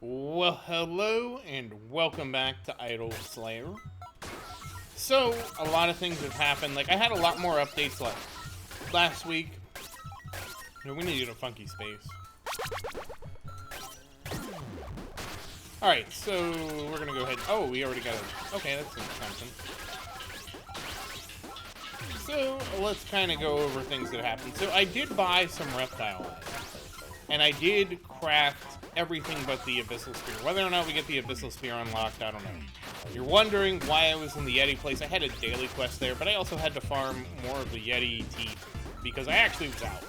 Well, hello and welcome back to Idle Slayer. So, a lot of things have happened. Like, I had a lot more updates last week. No, we need a funky space. Alright, so we're gonna go ahead. Oh, we already got it. Okay, that's something. So, let's kind of go over things that happened. So, I did buy some reptile eggs. And I did craft everything but the Abyssal Spear. Whether or not we get the Abyssal Spear unlocked, I don't know. If you're wondering why I was in the Yeti place, I had a daily quest there, but I also had to farm more of the Yeti teeth because I actually was out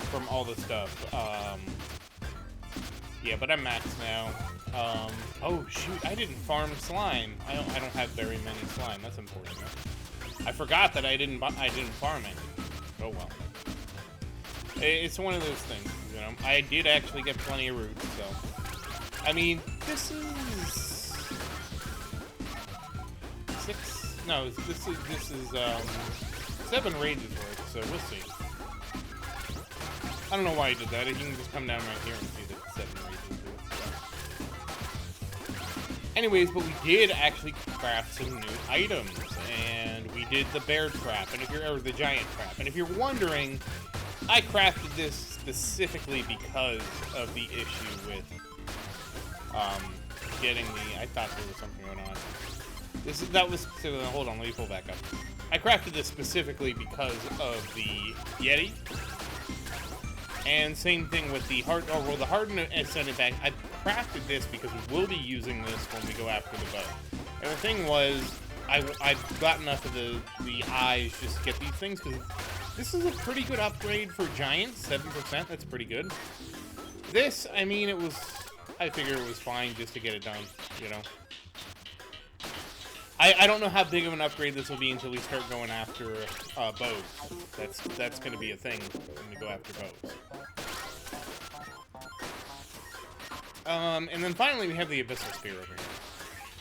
from all the stuff. Yeah, but I'm maxed now. Oh shoot, I didn't farm slime. I don't have very many slime. That's important. I forgot that I didn't farm any. Oh well. It's one of those things, you know. I did actually get plenty of roots, so. I mean, this is 6. No, this is 7 rages worth. So we'll see. I don't know why I did that. You can just come down right here and see that it's 7 rages worth. Anyways, but we did actually craft some new items, and we did the bear trap, or the giant trap. And if you're wondering, I crafted this specifically because of the issue with getting the. I thought there was something going on. Hold on, let me pull back up. I crafted this specifically because of the Yeti, and same thing with the hard. Oh well, the hardened and send it back. I crafted this because we will be using this when we go after the bow. And the thing was, I've got enough of the eyes just to get these things because. This is a pretty good upgrade for giants, 7%, that's pretty good. This, I mean, I figure it was fine just to get it done, you know. I don't know how big of an upgrade this will be until we start going after bows. That's going to be a thing when we go after bows. And then finally we have the Abyssal Spear over here.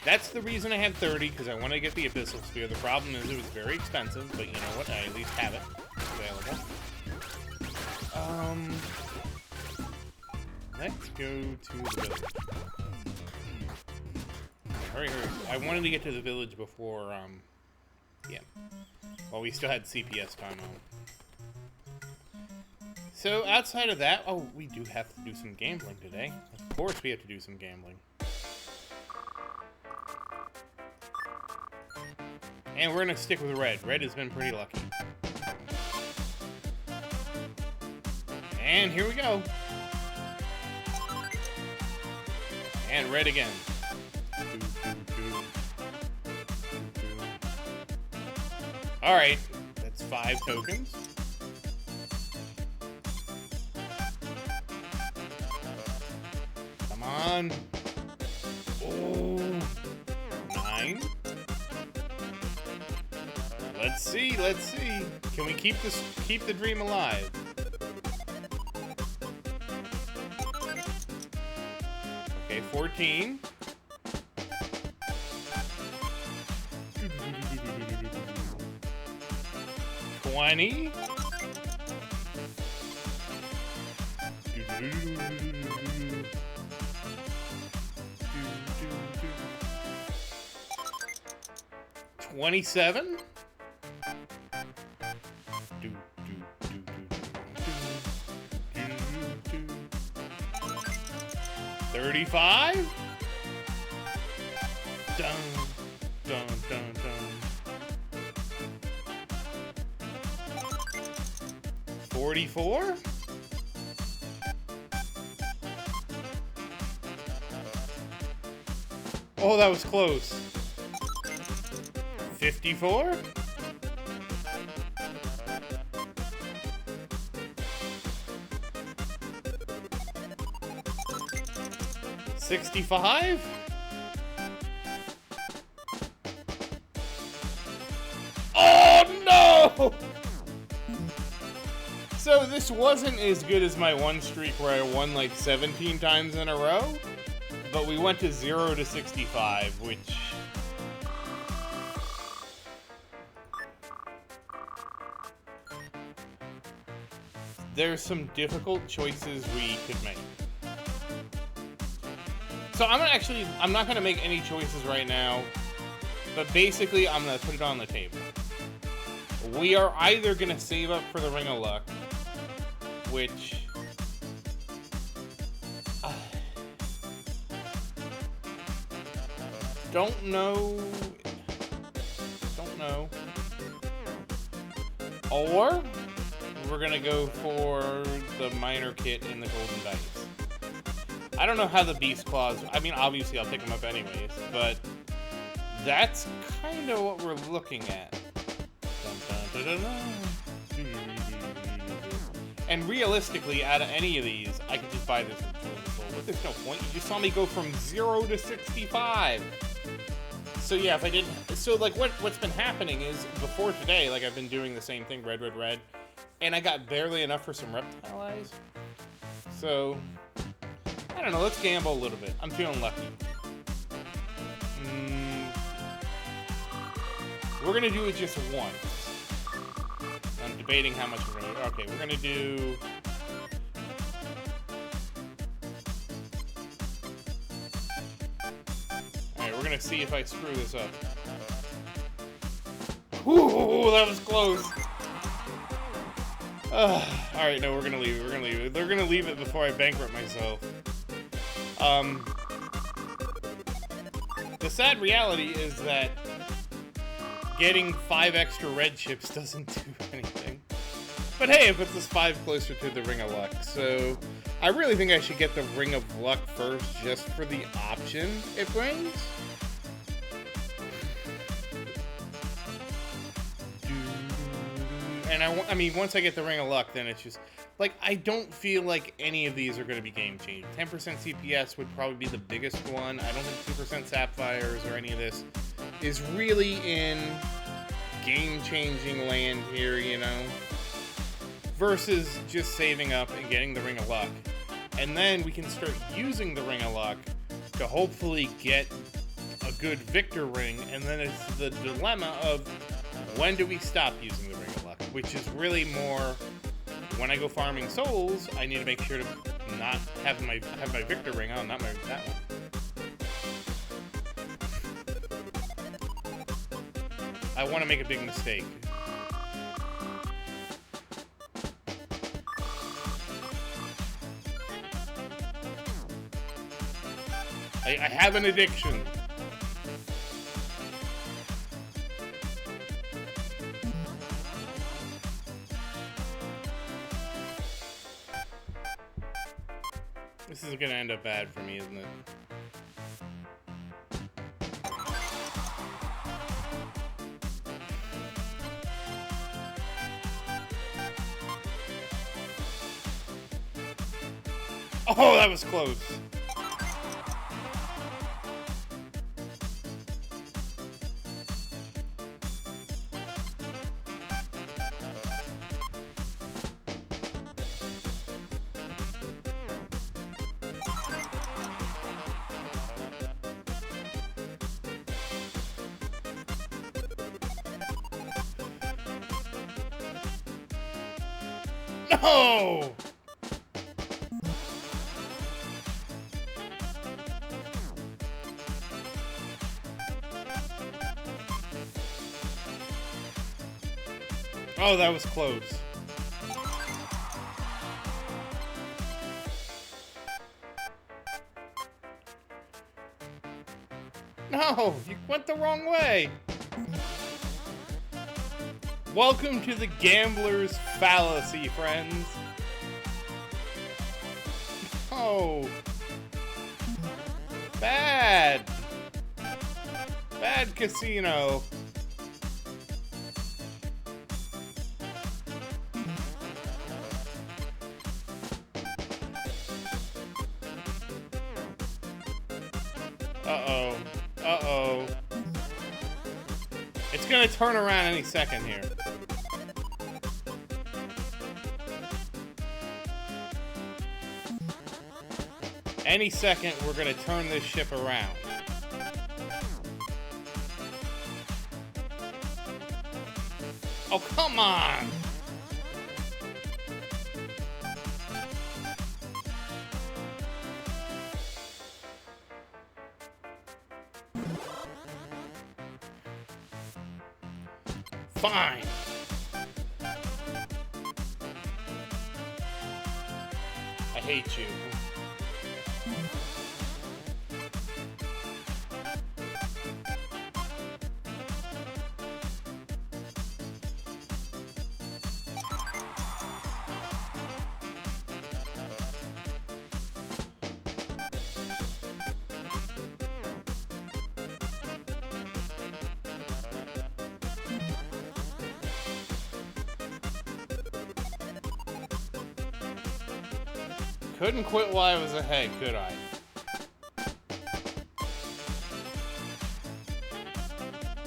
That's the reason I had 30, because I want to get the Abyssal Spear. The problem is it was very expensive, but you know what, I at least have it available. Let's go to the village. Hurry. I wanted to get to the village before, yeah. Well, we still had CPS time on. So, outside of that, oh, we do have to do some gambling today. Of course we have to do some gambling. And we're gonna stick with red. Red has been pretty lucky. And here we go. And red again. Alright, that's 5 tokens. Come on. Oh, 9. Let's see. Can we keep the dream alive? Okay, 14. $20. $27. 35. Dun, dun, dun, dun. 44. Oh, that was close. 54. 65. Oh no! So this wasn't as good as my one streak where I won like 17 times in a row, but we went to 0 to 65, which there's some difficult choices we could make. So I'm not gonna make any choices right now, but basically I'm gonna put it on the table. We are either gonna save up for the Ring of Luck, which don't know, or we're gonna go for the minor kit in the golden dice. I don't know how the beast claws. I mean, obviously I'll pick them up anyways, but that's kind of what we're looking at. Dun, dun, dun, dun, dun. And realistically, out of any of these, I could just buy this with but there's no point. You just saw me go from 0 to 65. So yeah, if I didn't, so like what's been happening is before today, like I've been doing the same thing, red, and I got barely enough for some reptile eyes. So I don't know. Let's gamble a little bit. I'm feeling lucky. We're gonna do it just once. I'm debating how much we're gonna. Okay, we're gonna do. Alright, we're gonna see if I screw this up. Ooh, that was close. Alright, no, we're gonna leave it. We're gonna leave it. They're gonna leave it before I bankrupt myself. The sad reality is that getting 5 extra red chips doesn't do anything. But hey, it puts us 5 closer to the Ring of Luck. So I really think I should get the Ring of Luck first just for the option it brings. And I mean, once I get the Ring of Luck, then it's just, like, I don't feel like any of these are going to be game-changing. 10% CPS would probably be the biggest one. I don't think 2% Sapphires or any of this is really in game-changing land here, you know? Versus just saving up and getting the Ring of Luck. And then we can start using the Ring of Luck to hopefully get a good Victor Ring, and then it's the dilemma of when do we stop using the Ring of Luck? Which is really more, when I go farming souls, I need to make sure to not have my Victor Ring on, not that one. I want to make a big mistake. I have an addiction. This is gonna end up bad for me, isn't it? Oh, that was close. No! Oh, that was close. No, you went the wrong way. Welcome to the gambler's fallacy, friends. Oh. Bad. Bad casino. Uh-oh. Uh-oh. It's gonna turn around any second here. Any second, we're gonna turn this ship around. Oh, come on! Fine. I hate you. Couldn't quit while I was ahead, could I?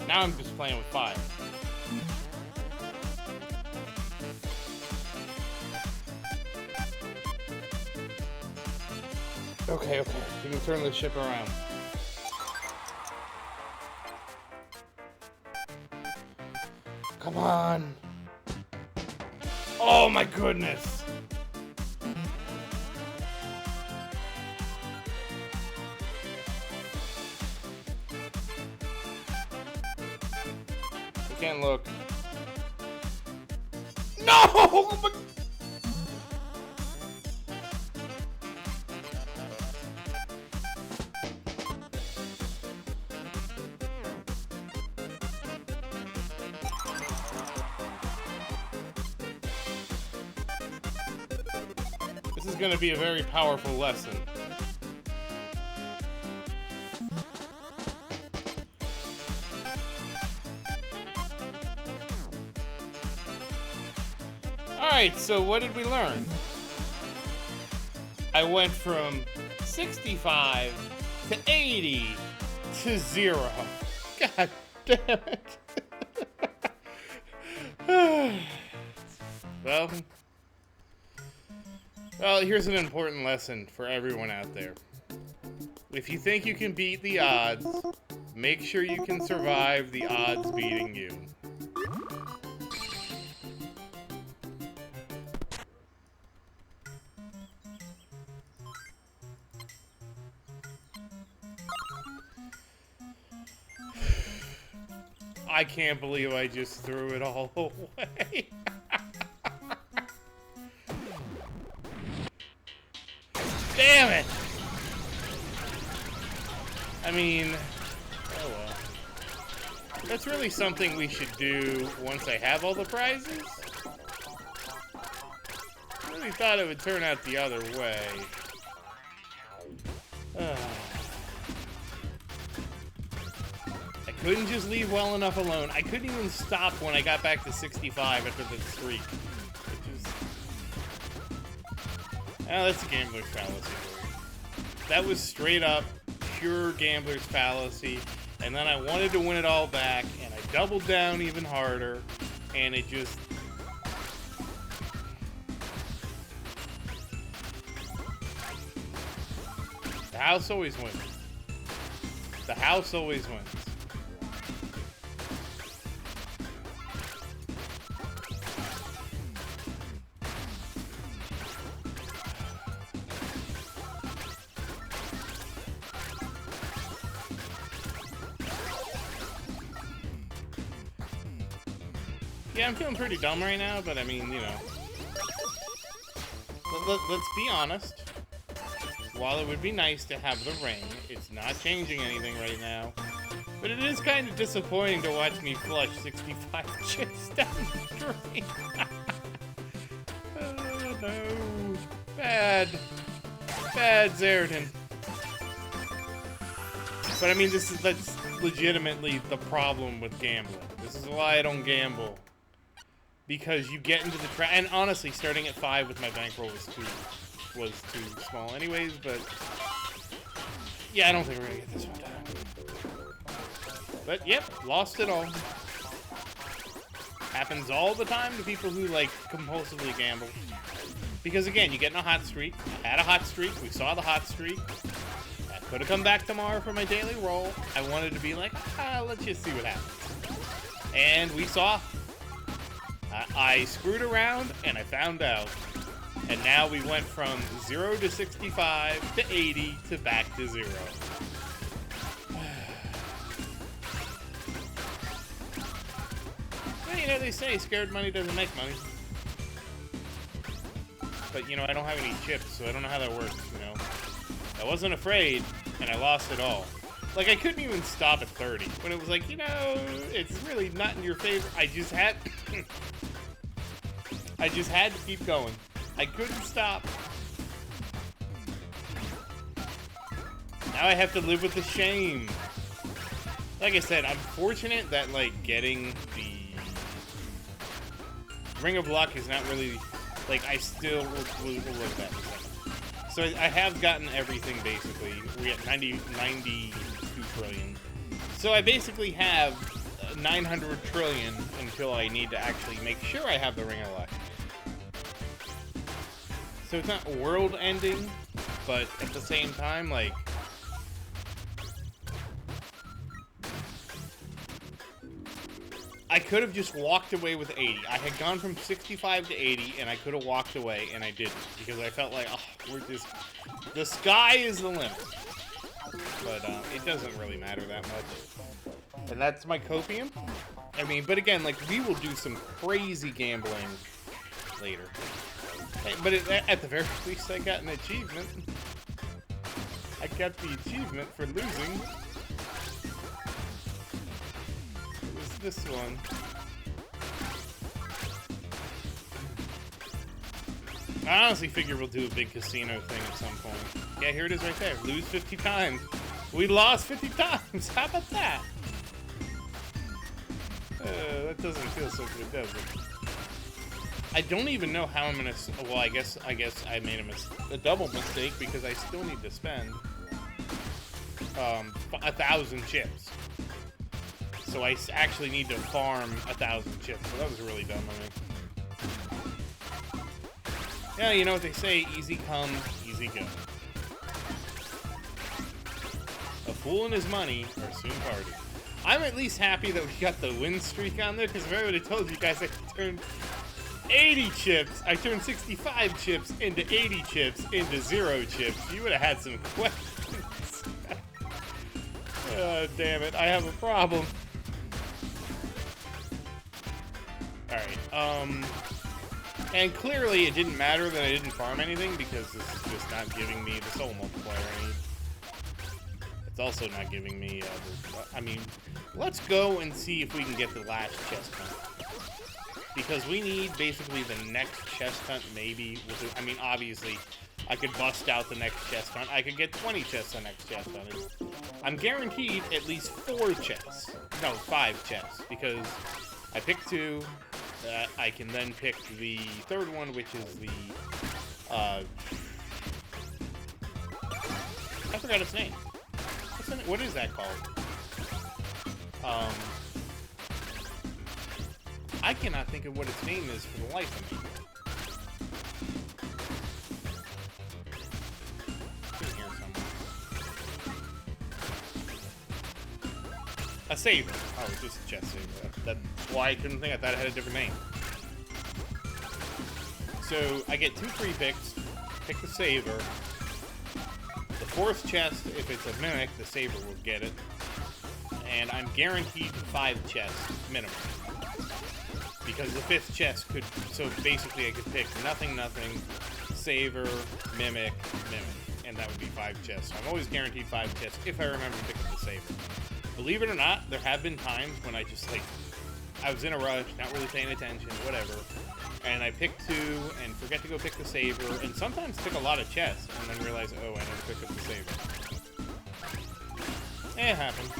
Now I'm just playing with fire. Okay, okay. You can turn the ship around. Come on. Oh my goodness. Can't look. No! This is going to be a very powerful lesson. Alright, so what did we learn? I went from 65 to 80 to 0. God damn it. Well, here's an important lesson for everyone out there. If you think you can beat the odds, make sure you can survive the odds beating you. I can't believe I just threw it all away. Damn it! I mean, oh well. That's really something we should do once I have all the prizes. I really thought it would turn out the other way. I couldn't just leave well enough alone. I couldn't even stop when I got back to 65 after the streak. Oh, that's a gambler's fallacy. That was straight up pure gambler's fallacy. And then I wanted to win it all back, and I doubled down even harder, and it just... The house always wins. The house always wins. Yeah, I'm feeling pretty dumb right now, but I mean, you know. Let's be honest. While it would be nice to have the ring, it's not changing anything right now. But it is kind of disappointing to watch me flush 65 chips down the drain. Oh no. Bad. Bad Zerdin. But I mean, that's legitimately the problem with gambling. This is why I don't gamble. Because you get into the trap, and honestly, starting at 5 with my bankroll was too small anyways, but yeah, I don't think we're gonna get this one done. But yep, lost it all. Happens all the time to people who like compulsively gamble. Because again, you get in a hot streak. I had a hot streak, we saw the hot streak. I could have come back tomorrow for my daily roll. I wanted to be like, let's just see what happens. And we saw. I screwed around, and I found out. And now we went from 0 to 65 to 80 to back to 0. Yeah, you know, they say scared money doesn't make money. But, you know, I don't have any chips, so I don't know how that works, you know. I wasn't afraid, and I lost it all. Like, I couldn't even stop at 30. When it was like, you know, it's really not in your favor. I just had... I just had to keep going. I couldn't stop. Now I have to live with the shame. Like I said, I'm fortunate that, like, getting the Ring of Luck is not really... Like, I still... We'll look at that in a second. So I have gotten everything, basically. We're at 92 trillion. So I basically have 900 trillion until I need to actually make sure I have the Ring of Luck. So it's not world-ending, but at the same time, like... I could have just walked away with 80. I had gone from 65 to 80, and I could have walked away, and I didn't. Because I felt like, oh, we're just... The sky is the limit. But it doesn't really matter that much. And that's my copium. I mean, but again, like, we will do some crazy gambling later. But at the very least, I got an achievement. I got the achievement for losing. It was this one. I honestly figure we'll do a big casino thing at some point. Yeah, here it is right there. Lose 50 times. We lost 50 times. How about that? That doesn't feel so good, does it? I don't even know how I'm gonna... Well, I guess I made a double mistake because I still need to spend 1,000 chips. So I actually need to farm 1,000 chips. So that was really dumb of me. Yeah, you know what they say, easy come, easy go. A fool and his money are soon parted. I'm at least happy that we got the win streak on there, because if I would have told you guys I turned 80 chips, I turned 65 chips into 80 chips into 0 chips, you would have had some questions. Oh, damn it, I have a problem. Alright, and clearly it didn't matter that I didn't farm anything because this is just not giving me the soul multiplier I need. It's also not giving me, I mean, let's go and see if we can get the last chest hunt. Because we need basically the next chest hunt maybe. I mean, obviously, I could bust out the next chest hunt. I could get 20 chests on next chest hunt. I'm guaranteed at least 4 chests. No, 5 chests. Because I picked 2. I can then pick the third one, which is the, I forgot its name. What is that called? I cannot think of what its name is for the life of me. It's in here somewhere. A saver. Oh, it's just a chest saver. That's why I couldn't think. I thought it had a different name. So I get 2 free picks. Pick the saver. The 4th chest, if it's a mimic, the saver will get it. And I'm guaranteed 5 chests minimum. Because the 5th chest could, so basically I could pick nothing, saver, mimic, and that would be 5 chests. So I'm always guaranteed 5 chests if I remember to pick up the saver. Believe it or not, there have been times when I just, like, I was in a rush, not really paying attention, whatever, and I picked 2 and forget to go pick the saver, and sometimes pick a lot of chests, and then realize, oh, I never picked up the saver. It happened.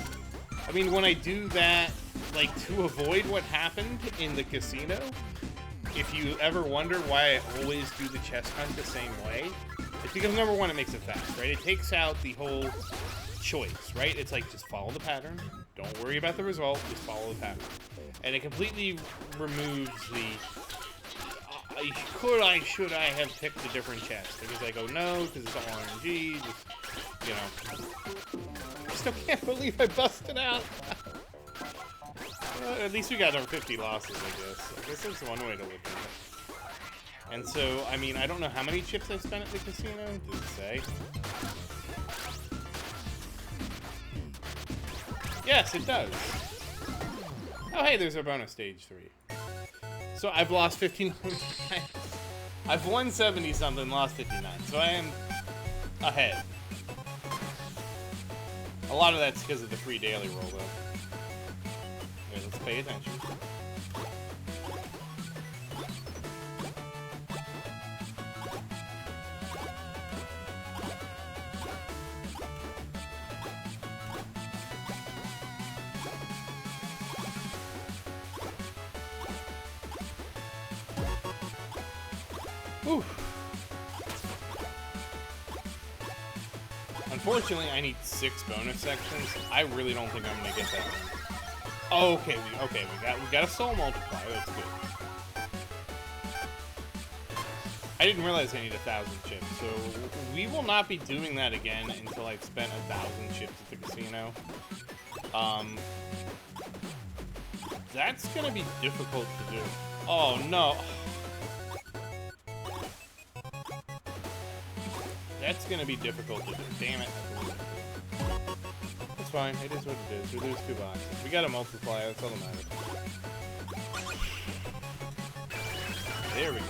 I mean, when I do that, like, to avoid what happened in the casino, if you ever wonder why I always do the chest hunt the same way, it's because, number one, it makes it fast, right? It takes out the whole choice, right? It's like, just follow the pattern. Don't worry about the result. Just follow the pattern. And it completely removes the, should I have picked a different chest? Because I go, no, because it's all RNG, just, you know. I still can't believe I busted out. At least we got our 50 losses, I guess that's one way to look at it. And so, I mean, I don't know how many chips I've spent at the casino. Does it say? Yes, it does. Oh, hey, there's our bonus stage 3. So I've lost 59. I've won 70 something, lost 59. So I am ahead. A lot of that's because of the free daily roll, though. Okay, let's pay attention. Whew. Unfortunately, I need 6 bonus sections. I really don't think I'm gonna get that. Oh, okay, we got a soul multiplier. That's good. I didn't realize I need 1,000 chips, so we will not be doing that again until I've spent 1,000 chips at the casino. That's gonna be difficult to do. Oh no. That's gonna be difficult to do. Damn it. It's fine. It is what it is. We lose 2 boxes. We got a multiplier. That's all that matters. There we go.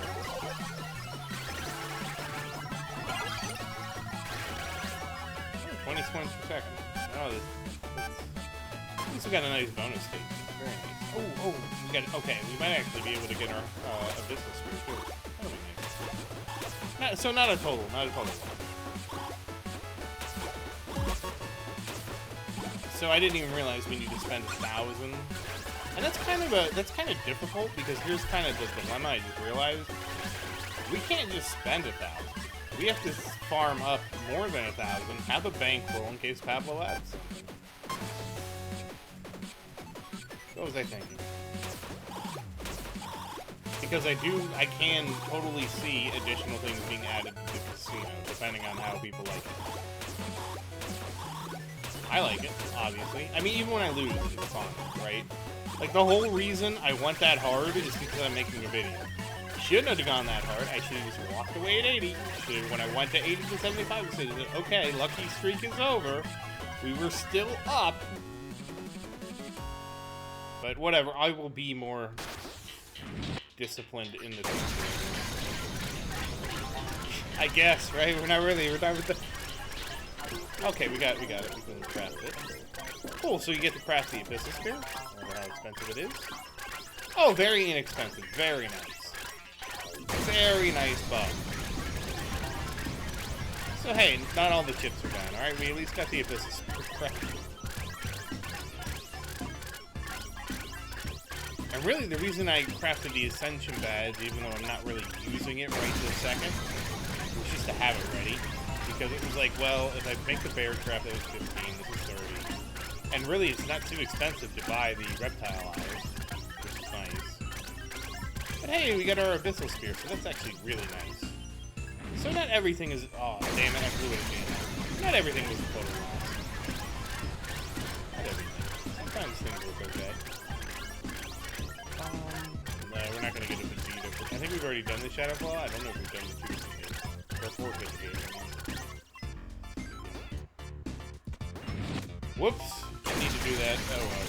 Oh, 20 coins per second. Oh, at least we got a nice bonus stage. Very nice. Oh, we got. Okay, we might actually be able to get our abyssal spear too. That'll be nice. So not a total. So I didn't even realize we need to spend 1,000, and that's kind of difficult because here's kind of the dilemma I just realized: we can't just spend 1,000. We have to farm up more than 1,000, have a bankroll in case Pablo adds something. What was I thinking? Because I can totally see additional things being added to the casino, depending on how people like it. I like it, obviously. I mean, even when I lose, it's fun, right? Like, the whole reason I went that hard is because I'm making a video. Shouldn't have gone that hard. I should have just walked away at 80. So when I went to 80 to 75, I said, okay, lucky streak is over. We were still up. But whatever, I will be more disciplined in the future. I guess, right? We're not with the... Okay, we got it. We can craft it. Cool, so you get to craft the abyssal spear. I wonder how expensive it is. Oh, very inexpensive. Very nice. Very nice bug. So hey, not all the chips are down, alright? We at least got the abyssal spear crafted. And really, the reason I crafted the Ascension badge, even though I'm not really using it right this second, was just to have it ready. Because it was like, well, if I make the bear trap, that was 15, this is 30. And really, it's not too expensive to buy the reptile eyes, which is nice. But hey, we got our abyssal spear, so that's actually really nice. So not everything is... Oh, damn it, I blew it again. Not everything was a total loss. Not everything. Sometimes things look okay. No, we're not going to get a Vegeta. I think we've already done the Shadow Claw. I don't know if we've done the 2 Vegeta. Or 4 Vegeta. Whoops. Didn't need to do that. Oh well.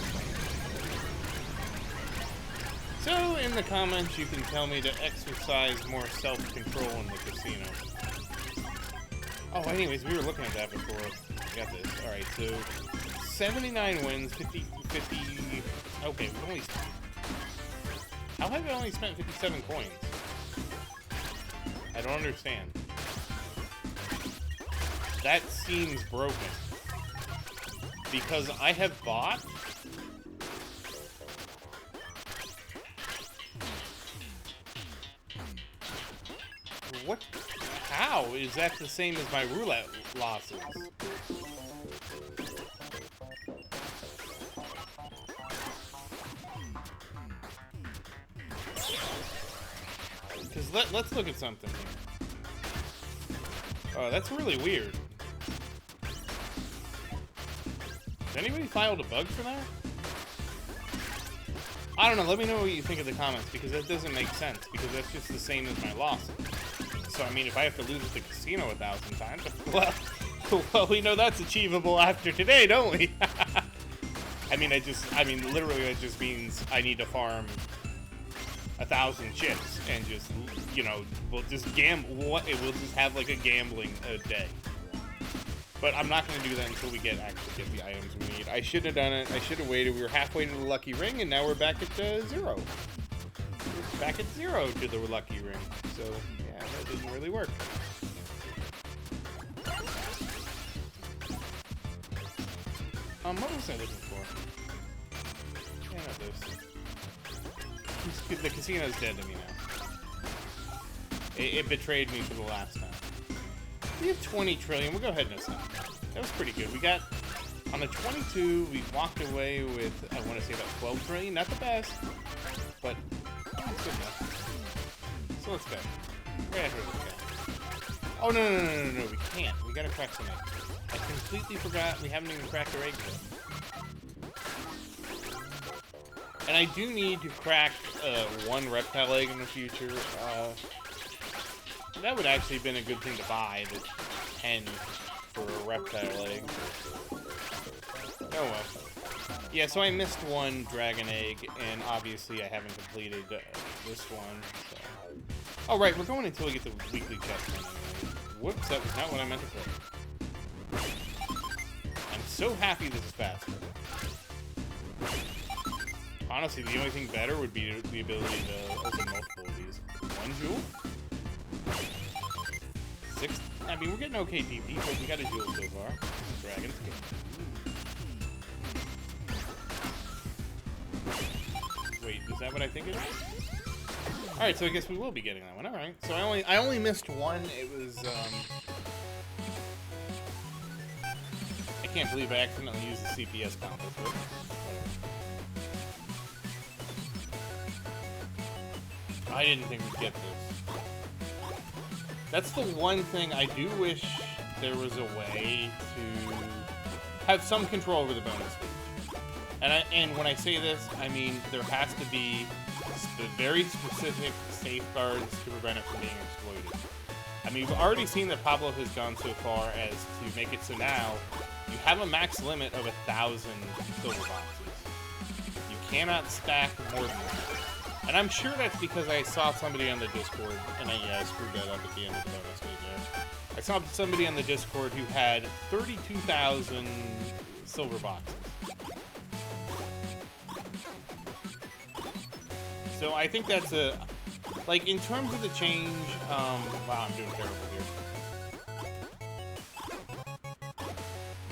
So, in the comments, you can tell me to exercise more self-control in the casino. Oh, anyways, we were looking at that before. Got this. Alright, so 79 wins, 50... Okay, we've only... How have I only spent 57 coins? I don't understand. That seems broken. Because I have bought... What? How is that the same as my roulette losses? Because let's look at something here. Oh, that's really weird. Has anybody filed a bug for that? I don't know, let me know what you think in the comments, because that doesn't make sense, because that's just the same as my losses. So, I mean, if I have to lose at the casino 1,000 times, well, we know that's achievable after today, don't we? I mean, literally that just means I need to farm 1,000 chips and just, you know, we'll just we'll just have like a gambling day. But I'm not going to do that until we actually get the items we need. I should have done it. I should have waited. We were halfway to the lucky ring, and now we're back at 0. We're back at 0 to the lucky ring. So, yeah, that didn't really work. What was I looking for? Yeah, not this. The casino's dead to me now. It betrayed me for the last time. We have 20 trillion. We'll go ahead and assign. That was pretty good. We got, on the 22, we walked away with, I want to say about 12 trillion. Not the best, but it's good enough. So let's go. Right after this guy. Oh, no, we can't. We gotta crack some eggs. I completely forgot we haven't even cracked our eggs yet. And I do need to crack one reptile egg in the future. That would actually have been a good thing to buy, the 10 for a reptile egg. Oh well. Yeah, so I missed one dragon egg, and obviously I haven't completed this one. So. Oh right, we're going until we get the weekly chest one anyway. Whoops, that was not what I meant to put. I'm so happy this is faster. Honestly, the only thing better would be the ability to open multiple of these. 1 jewel? 6? I mean, we're getting okay DP, but we got a jewel so far. Dragon's good. Wait, is that what I think it is? Alright, so I guess we will be getting that one. Alright, so I only missed one. It was, I can't believe I accidentally used the CPS counter for it. I didn't think we'd get this. That's the one thing I do wish there was a way to have some control over the bonus stage. And when I say this, I mean there has to be very specific safeguards to prevent it from being exploited. I mean, we've already seen that Pablo has gone so far as to make it so now you have a max limit of 1,000 silver boxes. You cannot stack more than that. And I'm sure that's because I saw somebody on the Discord, and I screwed that up at the end of the bonus stage there. I saw somebody on the Discord who had 32,000 silver boxes. So I think that's like, in terms of the change, wow, I'm doing terrible here.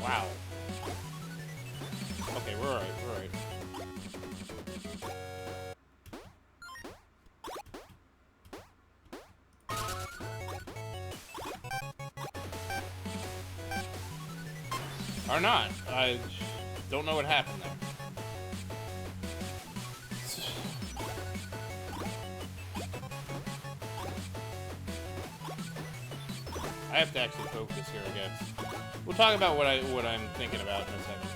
Wow. Okay, we're alright, we're alright. Or not. I don't know what happened there. I have to actually focus here, I guess. We'll talk about what I'm thinking about in a second.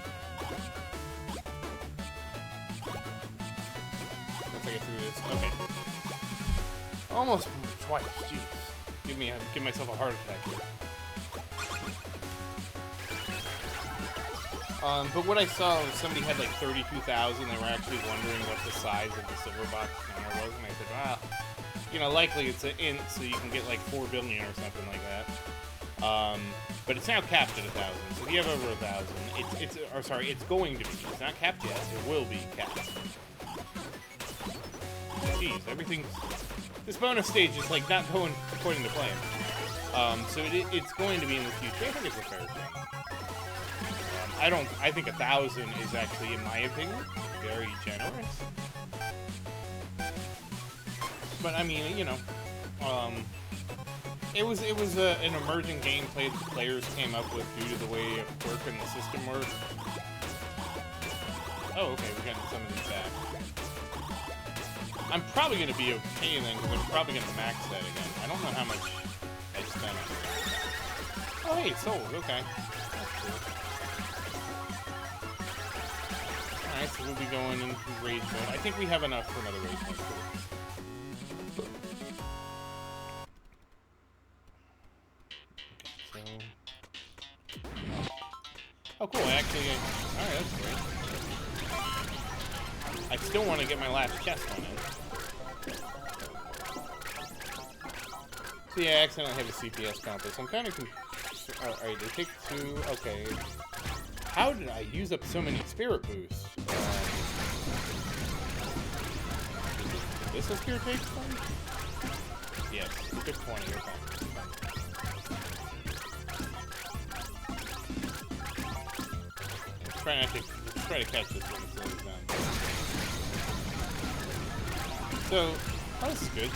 Once I get through this. Okay. Almost twice. Jeez. Give myself a heart attack here. But what I saw was somebody had like 32,000. They were actually wondering what the size of the silver box counter was, and I said, wow, you know, likely it's an int, so you can get like 4 billion or something like that. But it's now capped at 1,000. So if you have over 1,000, it's going to be. It's not capped yet. It will be capped. Jeez, everything. This bonus stage is like not going according to plan. So it's going to be in the future. I think it's a fair thing. I think 1,000 is actually, in my opinion, very generous. But I mean, you know, it was an emerging gameplay that the players came up with due to the way of quirk in the system works. Oh, okay, we're getting some of these back. I'm probably going to be okay then, because I'm probably going to max that again. I don't know how much I spent on it. Oh, hey, it's sold. Okay. That's cool. Alright, so we'll be going into rage mode. I think we have enough for another rage mode. Okay, so... Oh, cool. Actually, alright, that's great. I still want to get my last chest one in. So yeah, I accidentally have a CPS compass. I'm kind of alright, they take 2. Okay. How did I use up so many spirit boosts? Is this a spirit take one? Yes, it took 20. Okay. Let's try to catch this when it slows down. So, that was good.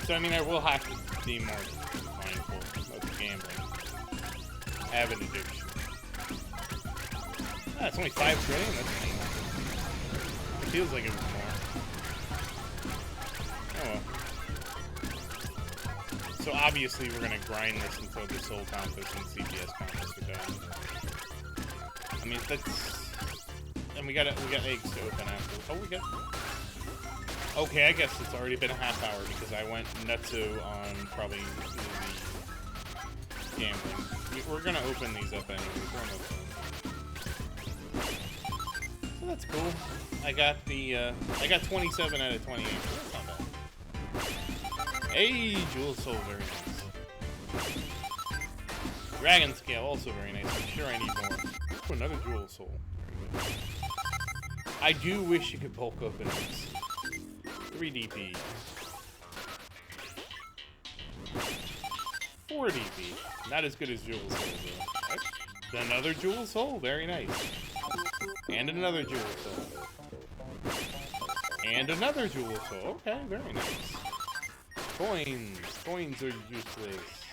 So, I mean, I will have to be more mindful of gambling. I have an addiction. Ah, it's only 5 trillion? That's nice. It feels like it was more. Oh well. So obviously we're gonna grind this until the soul compass and CPS compass are done. I mean, that's... And we got eggs to open after. Oh, we got... Okay, I guess it's already been a half hour because I went nutso on probably the gambling. We're gonna open these up anyway. We're almost done. So that's cool. I got 27 out of 28. That's not bad. Hey, Jewel Soul, very nice. Dragon Scale, also very nice. I'm sure I need more. Oh, another Jewel Soul. Very good. I do wish you could bulk open this. 3 DP. 4 DP. Not as good as Jewel Soul, though. Another Jewel Soul, very nice. And another Jewel Soul. And another Jewel Soul. Okay, very nice. Coins. Coins are useless.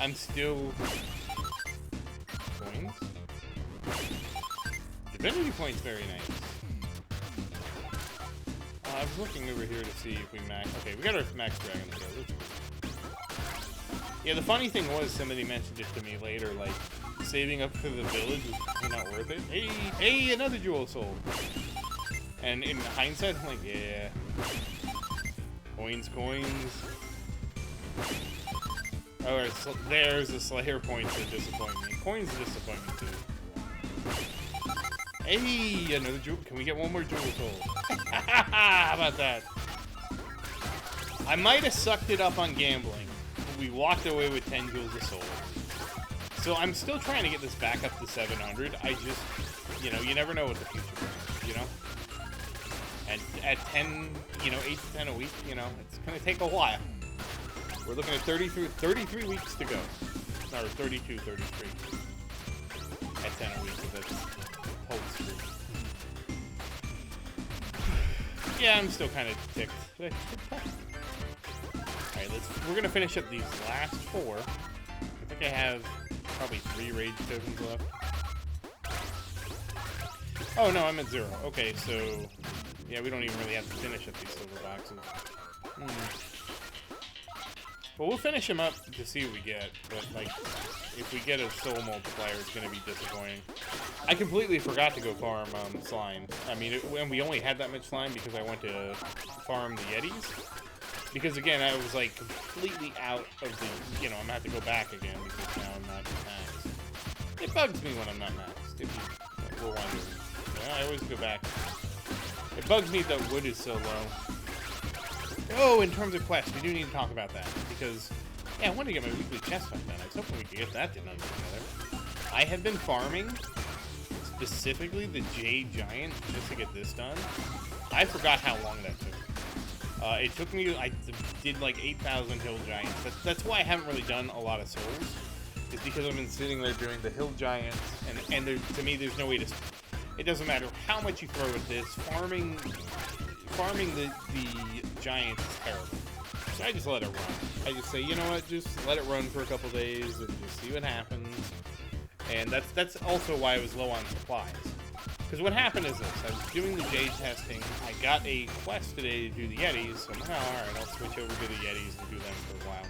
I'm still... Coins? Divinity points, very nice. I was looking over here to see if we max... Okay, we got our max dragon scale. That's cool. Yeah, the funny thing was, somebody mentioned it to me later, like, saving up for the village is not worth it. Hey, another Jewel Soul. And in hindsight, I'm like, yeah. Coins. Alright, so there's the Slayer points that disappoint me. Coins disappoint me too. Hey, another Jewel. Can we get one more Jewel Soul? How about that? I might have sucked it up on gambling. We walked away with 10 Jewels of Soul. So I'm still trying to get this back up to 700. I just, you know, you never know what the future brings, you know? And at 10, you know, 8 to 10 a week, you know, it's going to take a while. We're looking at 33 weeks to go. Or 32, 33. At 10 a week, because that's whole streak. Yeah, I'm still kind of ticked. Alright, we're going to finish up these last 4. I think I have probably 3 rage tokens left. Oh, no, I'm at 0. Okay, so... Yeah, we don't even really have to finish up these silver boxes. Well, we'll finish them up to see what we get, but, like, if we get a soul multiplier, it's going to be disappointing. I completely forgot to go farm slime. I mean, and we only had that much slime because I went to farm the Yetis. Because, again, I was, like, completely out of the, you know, I'm going to have to go back again because now I'm not maxed. It bugs me when I'm not maxed, if you were wondering. Yeah, I always go back. It bugs me that wood is so low. Oh, in terms of quests, we do need to talk about that. Because, yeah, I wanted to get my weekly chest hunt done. I was hoping we could get that done together. I have been farming, specifically the Jade Giant, just to get this done. I forgot how long that took. It took me, I did like 8,000 Hill Giants. That's why I haven't really done a lot of souls. It's because I've been sitting there doing the Hill Giants, and there, to me, there's no way to... It doesn't matter how much you throw at this, farming the Giants is terrible. So I just let it run. I just say, you know what, just let it run for a couple days and just see what happens. And that's also why I was low on supplies. Because what happened is this, I was doing the Jade testing, I got a quest today to do the Yetis, so I'm like, oh, alright, I'll switch over to the Yetis and do them for a while.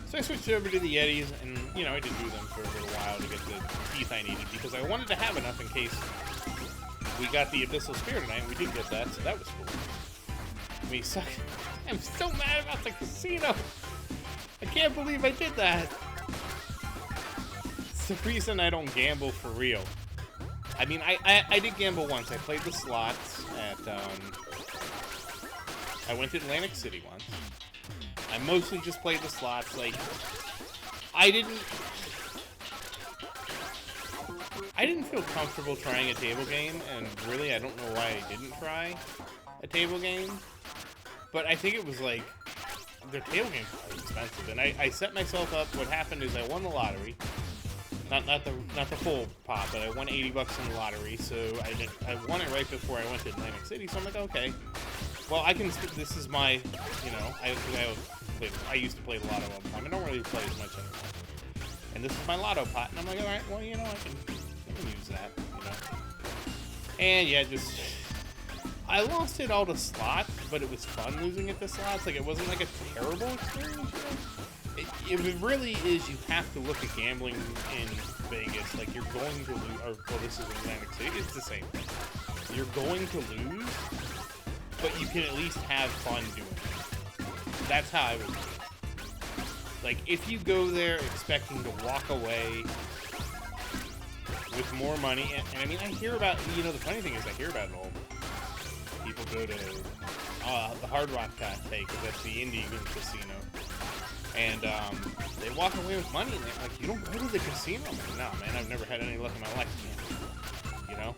So I switched over to the Yetis, and, you know, I did do them for a little while to get the teeth I needed, because I wanted to have enough in case we got the Abyssal Spear tonight, and we did get that, so that was cool. I mean, I'm so mad about the casino! I can't believe I did that! It's the reason I don't gamble for real. I mean, I did gamble once. I played the slots at, I went to Atlantic City once. I mostly just played the slots, like, I didn't feel comfortable trying a table game, and really, I don't know why I didn't try a table game, but I think it was, like, their table games are expensive, and I set myself up. What happened is I won the lottery, not the full pot, but I won $80 in the lottery, so I won it right before I went to Atlantic City, so I'm like, okay, well, I can, this is my, you know, I used to play the lotto all the time. I don't really play as much anymore. And this is my lotto pot, and I'm like, all right, well, you know, I can use that, you know. And yeah, just I lost it all to slots, but it was fun losing it to slots. Like, it wasn't like a terrible experience. You know? It really is. You have to look at gambling in Vegas. Like, you're going to lose. Or, well, this is Atlantic City. It's the same thing. You're going to lose, but you can at least have fun doing it. That's how I would do it. Like, if you go there expecting to walk away with more money, and I mean, I hear about, you know, the funny thing is I hear about it all. People go to the Hard Rock Cafe, because that's the Indian casino, and they walk away with money, and they're like, you don't go to the casino? I'm like, no, man, I've never had any luck in my life, man. You know?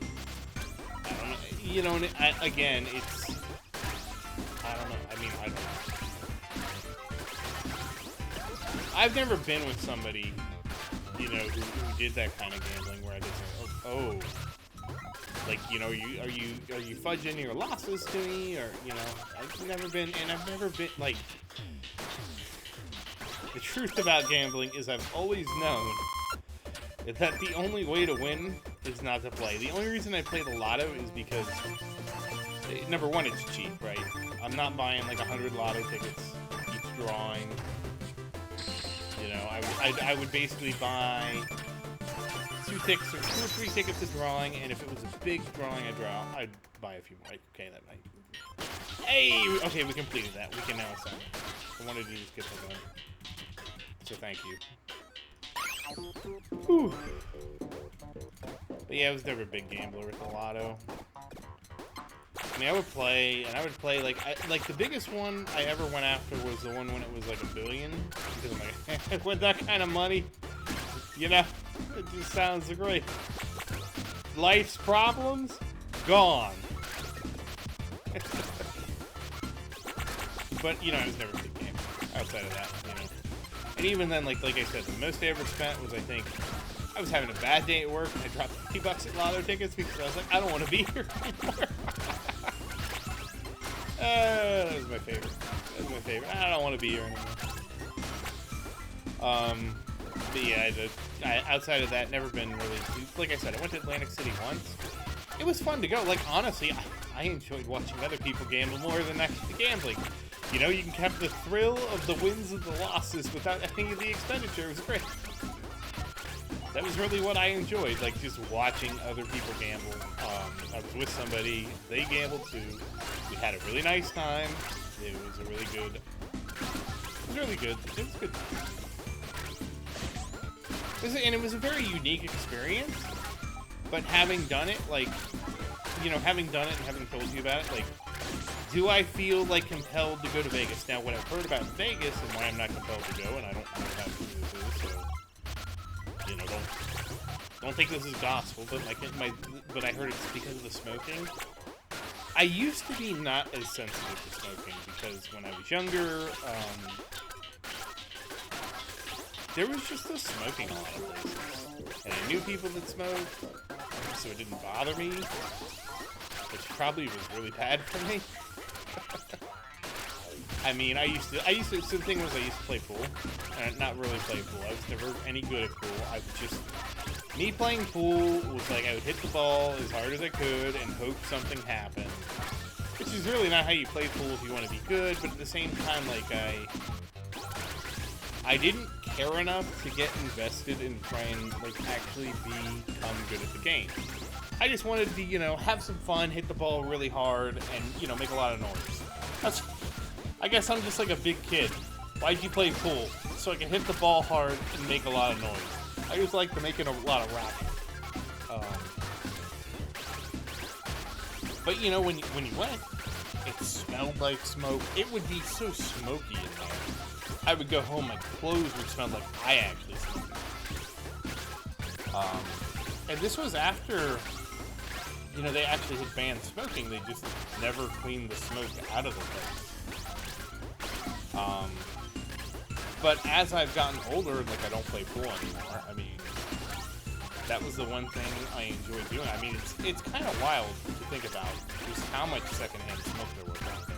I don't know. You know, and again, it's, I don't know. I mean, I don't know. I've never been with somebody, you know, who did that kind of gambling where I just say, oh, like, you know, are you fudging your losses to me, or, you know, I've never been, like, the truth about gambling is I've always known that the only way to win is not to play. The only reason I play the lotto is because, number one, it's cheap, right? I'm not buying like 100 lotto tickets each drawing. You know, I would basically buy two or three tickets a drawing, and if it was a big drawing I'd buy a few more. Okay, that might. Hey, okay, we completed that. We can now ascend. I wanted to just get that done. So thank you. Whew. But yeah, I was never a big gambler with the lotto. I mean, I would play like the biggest one I ever went after was the one when it was like $1 billion. Because I'm like, with that kind of money, you know, it just sounds great. Life's problems gone. But you know, I was never a big gamer outside of that, you know. And even then, like I said, the most I ever spent was, I think, I was having a bad day at work, and I dropped $50 at lotto tickets because I was like, I don't want to be here anymore. That was my favorite. That was my favorite. I don't want to be here anymore. But yeah, outside of that, never been really. Like I said, I went to Atlantic City once. It was fun to go. Like, honestly, I enjoyed watching other people gamble more than actually gambling. You know, you can have the thrill of the wins and the losses without any of the expenditure. It was great. That was really what I enjoyed, like just watching other people gamble. I was with somebody, they gambled too. We had a really nice time. It was a really good. It was really good. It was good. And it was a very unique experience. But having done it, like, you know, having done it and having told you about it, like, do I feel like compelled to go to Vegas? Now, what I've heard about Vegas and why I'm not compelled to go, and I don't know how true this is, so, you know, don't think this is gospel, but but I heard it's because of the smoking. I used to be not as sensitive to smoking because when I was younger, there was just no smoking a lot of places, and I knew people that smoked, so it didn't bother me, which probably was really bad for me. I mean, so the thing was I used to play pool, and not really play pool. I was never any good at pool. Me playing pool was like I would hit the ball as hard as I could and hope something happened. Which is really not how you play pool if you want to be good, but at the same time, like, I didn't care enough to get invested in trying, like, actually become good at the game. I just wanted to, you know, have some fun, hit the ball really hard, and, you know, make a lot of noise. I guess I'm just like a big kid. Why'd you play pool? So I can hit the ball hard and make a lot of noise. I just like to make it a lot of racket. But you know, when you went, it smelled like smoke. It would be so smoky in there. I would go home, my clothes would smell like I actually smoked. And this was after, you know, they actually had banned smoking. They just never cleaned the smoke out of the place. But as I've gotten older, like, I don't play pool anymore. I mean, that was the one thing I enjoyed doing. I mean, it's kind of wild to think about just how much secondhand smoke there was out there.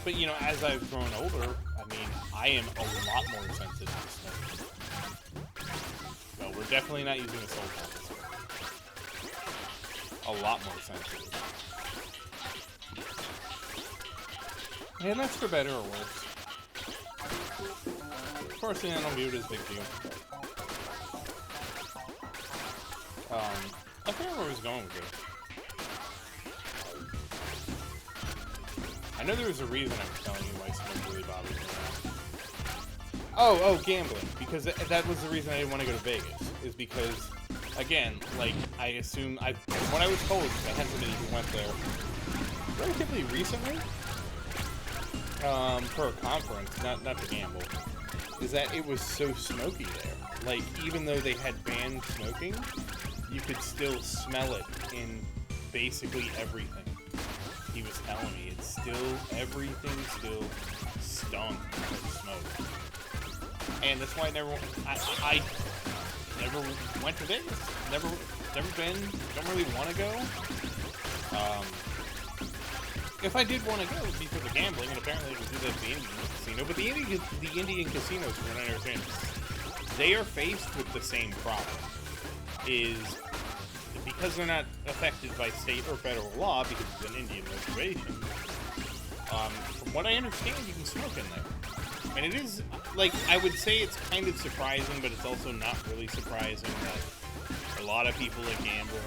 But, you know, as I've grown older, I mean, I am a lot more sensitive to smoke. No, we're definitely not using a soul compensator. A lot more sensitive. And that's for better or worse. Personally, I don't view it as a big deal. I forget where I was going with this. I know there was a reason I was telling you why smoke really bothers me. Oh, gambling. Because that was the reason I didn't want to go to Vegas. Is because, again, like, I assume, what I was told, I had somebody who went there relatively recently, for a conference, not to gamble, is that it was so smoky there. Like, even though they had banned smoking, you could still smell it in basically everything. He was telling me everything still stunk of smoke. And that's why I never went to Vegas. Never been, don't really want to go. If I did want to go, it would be for the gambling, and apparently it would do that at the Indian casino. But the Indian casinos, from what I understand, they are faced with the same problem. Is because they're not affected by state or federal law, because it's an Indian reservation, from what I understand, you can smoke in there. And it is, like, I would say it's kind of surprising, but it's also not really surprising that a lot of people that gamble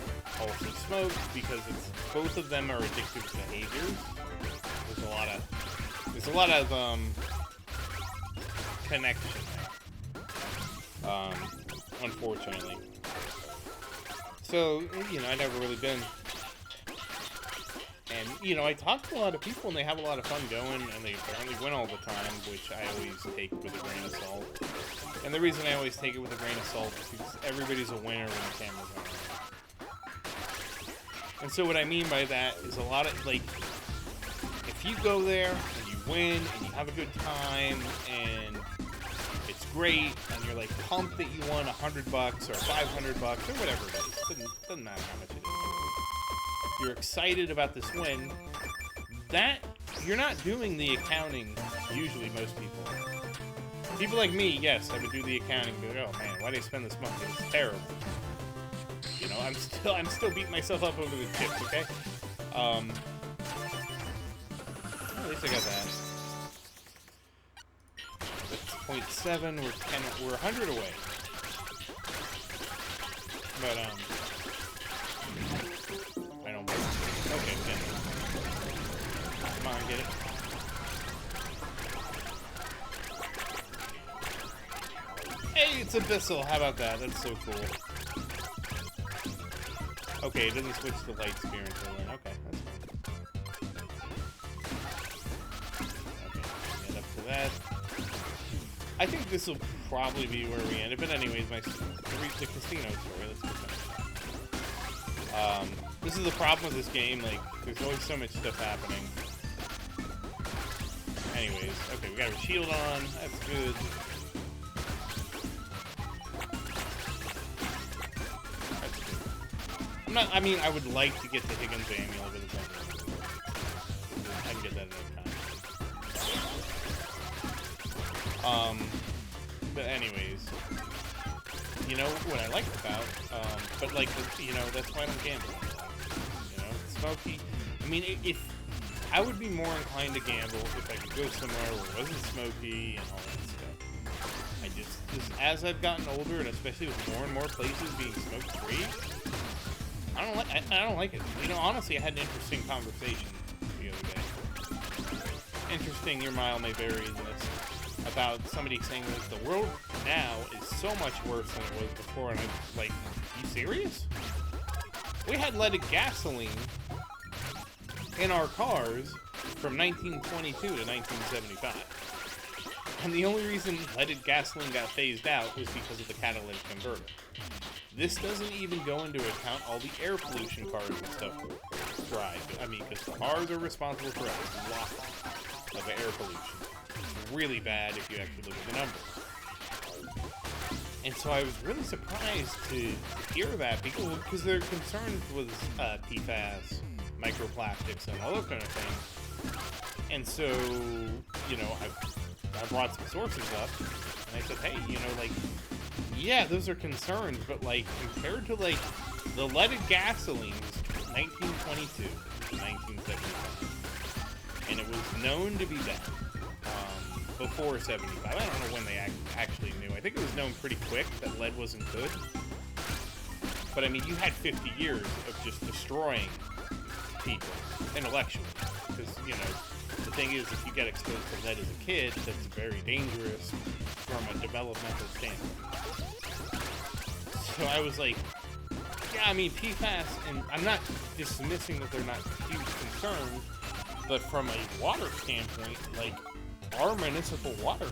also smoke, because both of them are addictive behaviors. There's a lot of connection there, unfortunately. So, you know, I've never really been. And, you know, I talk to a lot of people, and they have a lot of fun going, and they apparently win all the time, which I always take with a grain of salt. And the reason I always take it with a grain of salt is because everybody's a winner when the camera's on. And so what I mean by that is a lot of, like, if you go there, and you win, and you have a good time, and it's great, and you're, like, pumped that you won $100 or $500 or whatever it is. Doesn't matter how much it is. You're excited about this win. That, you're not doing the accounting, usually most people. People like me, yes, I would do the accounting, but oh man, why did I spend this money? It's terrible. You know, I'm still beating myself up over the chips, okay? Well, at least I got that. That's 0.7, we're 100 away. But, I don't... Okay, okay. Come on, get it. Hey, it's Abyssal! How about that? That's so cool. Okay, it doesn't switch to light spear until then. Okay, that's fine. Okay, get up to that. I think this will probably be where we end it, but anyways, the casino story, let's go finish that. This is the problem with this game, like, there's always so much stuff happening. Anyways, okay, we got our shield on, that's good. That's good. I mean, I would like to get the Higgins amulet, but it's not really. I can get that another time. But anyways, you know what I like about, but like, you know, that's why I don't gamble. You know, it's smoky. I mean, if I would be more inclined to gamble if I could go somewhere where it wasn't smoky and all that stuff. I just as I've gotten older, and especially with more and more places being smoke-free, I don't like it. You know, honestly, I had an interesting conversation the other day. Interesting, your mile may vary in this. About somebody saying that the world now is so much worse than it was before, and I'm like, you serious? We had leaded gasoline in our cars from 1922 to 1975. And the only reason leaded gasoline got phased out was because of the catalytic converter. This doesn't even go into account all the air pollution cars and stuff drive. I mean, because cars are responsible for a lot of air pollution. It's really bad if you actually look at the numbers. And so I was really surprised to hear that because their concerns was PFAS, microplastics, and all those kind of things. And so, you know, I brought some sources up, and I said, hey, you know, like, yeah, those are concerns, but, like, compared to, like, the leaded gasolines, 1922 to 1975, and it was known to be bad before 75. I don't know when they actually knew. I think it was known pretty quick that lead wasn't good. But, I mean, you had 50 years of just destroying people intellectually. Because, you know, the thing is, if you get exposed to lead as a kid, that's very dangerous from a developmental standpoint. So I was like, yeah, I mean, PFAS, and I'm not dismissing that they're not huge concerns, but from a water standpoint, like, our municipal water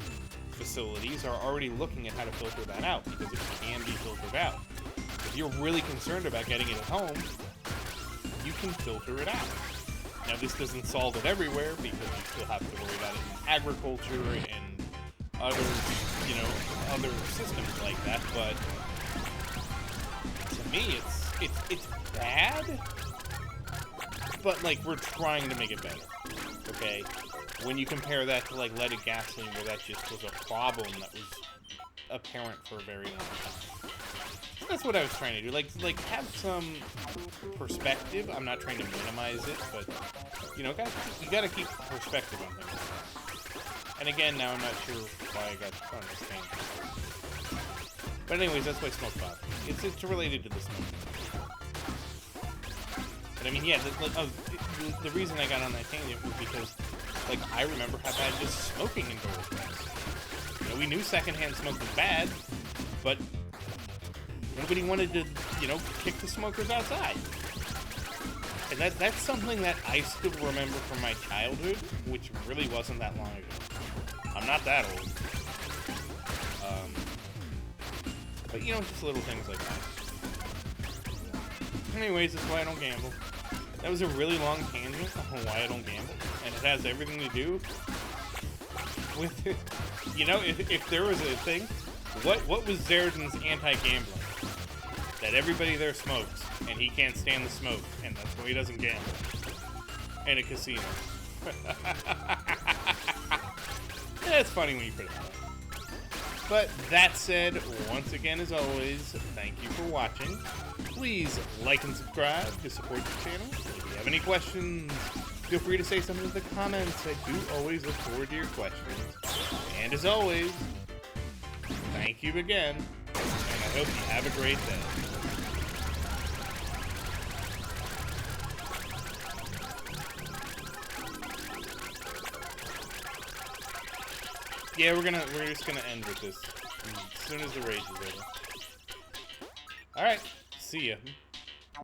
facilities are already looking at how to filter that out, because it can be filtered out. If you're really concerned about getting it at home, you can filter it out. Now, this doesn't solve it everywhere, because you still have to worry about it in agriculture and other, you know, other systems like that, but to me, it's bad, but, like, we're trying to make it better, okay? When you compare that to, like, leaded gasoline, where that just was a problem that was apparent for a very long time. So that's what I was trying to do. Like have some perspective. I'm not trying to minimize it, but, you know, you gotta keep perspective on things like that. And again, now I'm not sure why I got on this thing. But anyways, that's why smoke bothers me. It's related to the smoke. But I mean, yeah, the reason I got on that tangent was because, like, I remember how bad just smoking indoors was. You know, we knew secondhand smoke was bad, but nobody wanted to, you know, kick the smokers outside. And that's something that I still remember from my childhood, which really wasn't that long ago. I'm not that old. But, you know, just little things like that. Anyways, that's why I don't gamble. That was a really long tangent on why I don't gamble. And it has everything to do with, you know, if there was a thing, what was Zerdin's anti-gambling? That everybody there smokes, and he can't stand the smoke, and that's why he doesn't gamble. In a casino. Yeah, it's funny when you put it that way. But that said, once again, as always, thank you for watching. Please like and subscribe to support the channel. If you have any questions, feel free to say something in the comments. I do always look forward to your questions. And as always, thank you again, and I hope you have a great day. Yeah, we're just gonna end with this as soon as the rage is over. Alright, see ya.